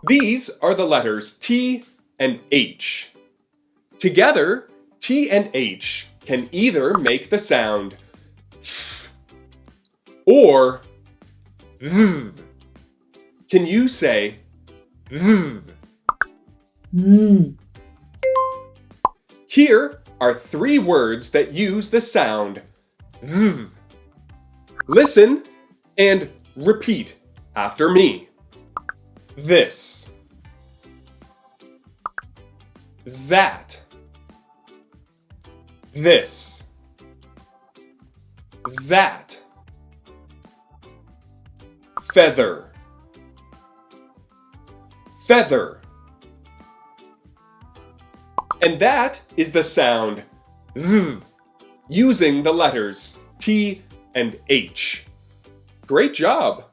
These are the letters T and H. Together, T and H can either make the sound th or th. Can you say th? Here are 3 words that use the sound th. Listen and repeat after me. This, that, this, that, feather, feather. And that is the sound th using the letters T and H. Great job!